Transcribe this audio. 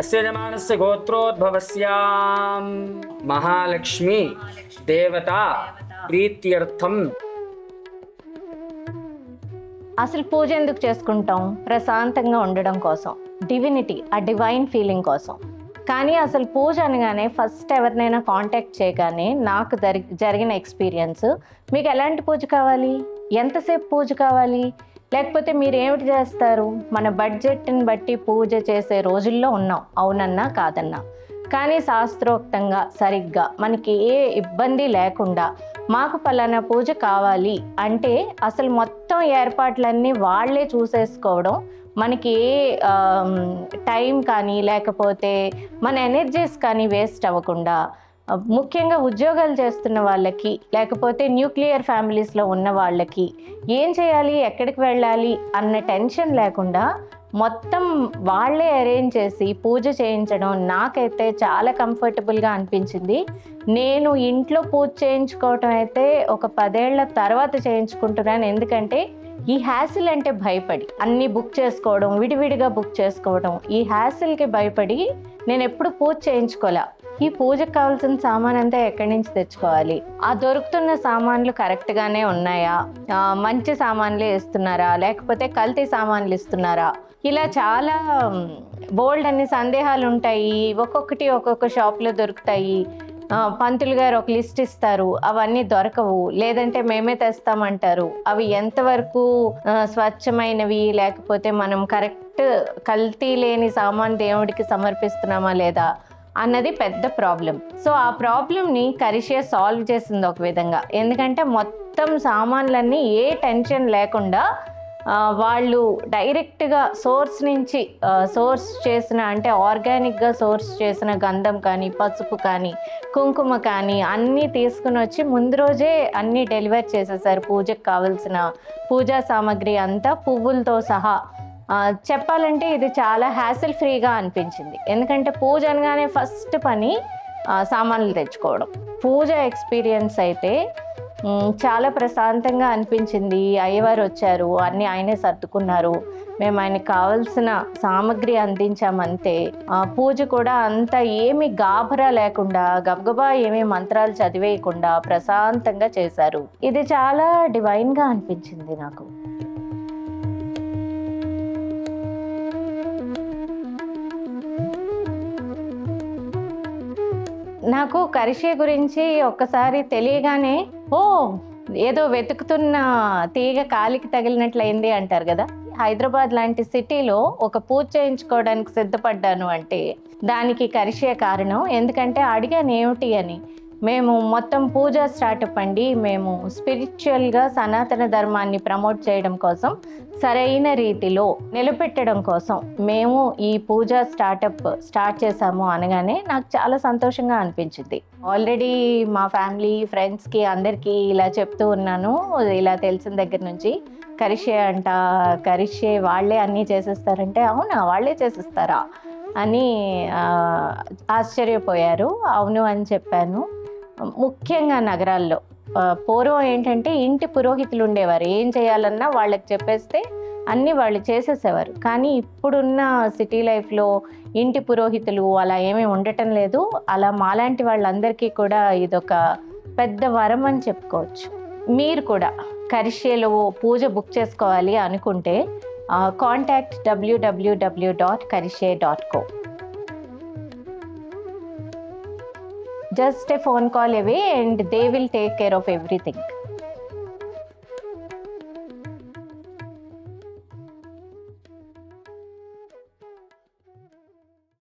अस्य यजमानस्य गोत्रोद्भवस्यां महालक्ष्मी देवता ప్రీత్యర్థం. అసలు పూజ ఎందుకు చేసుకుంటాం? ప్రశాంతంగా ఉండడం కోసం, డివినిటీ, ఆ డివైన్ ఫీలింగ్ కోసం. కానీ అసలు పూజ అనగానే ఫస్ట్ ఎవరినైనా కాంటాక్ట్ చేయగానే నాకు జరిగిన ఎక్స్పీరియన్స్, మీకు ఎలాంటి పూజ కావాలి, ఎంతసేపు పూజ కావాలి, లేకపోతే మీరు ఏమిటి చేస్తారు, మన బడ్జెట్ని బట్టి పూజ చేసే రోజుల్లో ఉన్నాం, అవునన్నా కాదన్నా. కానీ శాస్త్రోక్తంగా సరిగ్గా మనకి ఏ ఇబ్బంది లేకుండా మాకు పలానా పూజ కావాలి అంటే అసలు మొత్తం ఏర్పాట్లన్నీ వాళ్ళే చూసేసుకోవడం, మనకి ఏ టైం కానీ లేకపోతే మన ఎనర్జీస్ కానీ వేస్ట్ అవ్వకుండా, ముఖ్యంగా ఉద్యోగాలు చేస్తున్న వాళ్ళకి లేకపోతే న్యూక్లియర్ ఫ్యామిలీస్లో ఉన్న వాళ్ళకి ఏం చేయాలి, ఎక్కడికి వెళ్ళాలి అన్న టెన్షన్ లేకుండా మొత్తం వాళ్ళే అరేంజ్ చేసి పూజ చేయించడం నాకైతే చాలా కంఫర్టబుల్గా అనిపించింది. నేను ఇంట్లో పూజ చేయించుకోవటం అయితే ఒక 10 ఏళ్ల తర్వాత చేయించుకుంటున్నాను. ఎందుకంటే ఈ హ్యాసిల్ అంటే భయపడి అన్నీ బుక్ చేసుకోవడం, విడివిడిగా బుక్ చేసుకోవడం, ఈ హ్యాసిల్కి భయపడి నేను ఎప్పుడు పూజ చేయించుకోలే. ఈ పూజకు కావాల్సిన సామాన్ అంతా ఎక్కడి నుంచి తెచ్చుకోవాలి, ఆ దొరుకుతున్న సామాన్లు కరెక్ట్గానే ఉన్నాయా, మంచి సామాన్లే ఇస్తున్నారా లేకపోతే కల్తీ సామాన్లు ఇస్తున్నారా, ఇలా చాలా బోల్డ్ అన్ని సందేహాలు ఉంటాయి. ఒక్కొక్కటి ఒక్కొక్క షాప్లో దొరుకుతాయి. పంతులు గారు ఒక లిస్ట్ ఇస్తారు, అవన్నీ దొరకవు, లేదంటే మేమే తెస్తామంటారు. అవి ఎంతవరకు స్వచ్ఛమైనవి లేకపోతే మనం కరెక్ట్ కల్తీ లేని సామాన్ దేవుడికి సమర్పిస్తున్నామా లేదా అన్నది పెద్ద ప్రాబ్లం. సో ఆ ప్రాబ్లంని కరిషియా సాల్వ్ చేసింది ఒక విధంగా. ఎందుకంటే మొత్తం సామాన్లన్నీ ఏ టెన్షన్ లేకుండా వాళ్ళు డైరెక్ట్గా సోర్స్ నుంచి సోర్స్ చేసిన, అంటే ఆర్గానిక్గా సోర్స్ చేసిన గంధం కానీ పసుపు కానీ కుంకుమ కానీ అన్నీ తీసుకుని వచ్చి ముందు రోజే అన్నీ డెలివర్ చేసేసారు. పూజకు కావాల్సిన పూజా సామాగ్రి అంతా పువ్వులతో సహా. చెప్పాలంటే ఇది చాలా హ్యాసిల్ ఫ్రీగా అనిపించింది. ఎందుకంటే పూజ అనగానే ఫస్ట్ పని సామాన్లు తెచ్చుకోవడం. పూజ ఎక్స్పీరియన్స్ అయితే చాలా ప్రశాంతంగా అనిపించింది. అయ్యవారు వచ్చారు, అన్నీ ఆయనే సర్దుకున్నారు, మేము ఆయనకి కావాల్సిన సామాగ్రి అందించామంతే. పూజ కూడా అంత ఏమి గాభరా లేకుండా, గబగబా ఏమీ మంత్రాలు చదివేయకుండా ప్రశాంతంగా చేశారు. ఇది చాలా డివైన్గా అనిపించింది నాకు. నాకు కరిషియా గురించి ఒక్కసారి తెలియగానే ఏదో వెతుకుతున్న తీగ కాలికి తగిలినట్లయింది అంటారు కదా. హైదరాబాద్ లాంటి సిటీలో ఒక పూజ చేయించుకోవడానికి సిద్ధపడ్డాను అంటే దానికి కరిషియా కారణం. ఎందుకంటే అడిగాను ఏమిటి అని. మేము మొత్తం పూజా స్టార్టప్ అండి, మేము స్పిరిచువల్గా సనాతన ధర్మాన్ని ప్రమోట్ చేయడం కోసం, సరైన రీతిలో నిలబెట్టడం కోసం మేము ఈ పూజా స్టార్ట్ చేశాము అనగానే నాకు చాలా సంతోషంగా అనిపించింది. ఆల్రెడీ మా ఫ్యామిలీ ఫ్రెండ్స్కి అందరికీ ఇలా చెప్తూ ఉన్నాను, ఇలా తెలిసిన దగ్గర నుంచి. కరిషియా వాళ్ళే అన్నీ చేసేస్తారంటే అవునా వాళ్ళే చేసేస్తారా అని ఆశ్చర్యపోయారు. అవును అని చెప్పాను. ముఖ్యంగా నగరాల్లో పూర్వం ఏంటంటే ఇంటి పురోహితులు ఉండేవారు, ఏం చేయాలన్నా వాళ్ళకి చెప్పేస్తే అన్నీ వాళ్ళు చేసేసేవారు. కానీ ఇప్పుడున్న సిటీ లైఫ్లో ఇంటి పురోహితులు అలా ఏమీ ఉండటం లేదు. అలా మాలాంటి వాళ్ళందరికీ కూడా ఇదొక పెద్ద వరం అని చెప్పుకోవచ్చు. మీరు కూడా కరిషియాలో పూజ బుక్ చేసుకోవాలి అనుకుంటే contact www.karishia.co. Just a phone call away and they will take care of everything.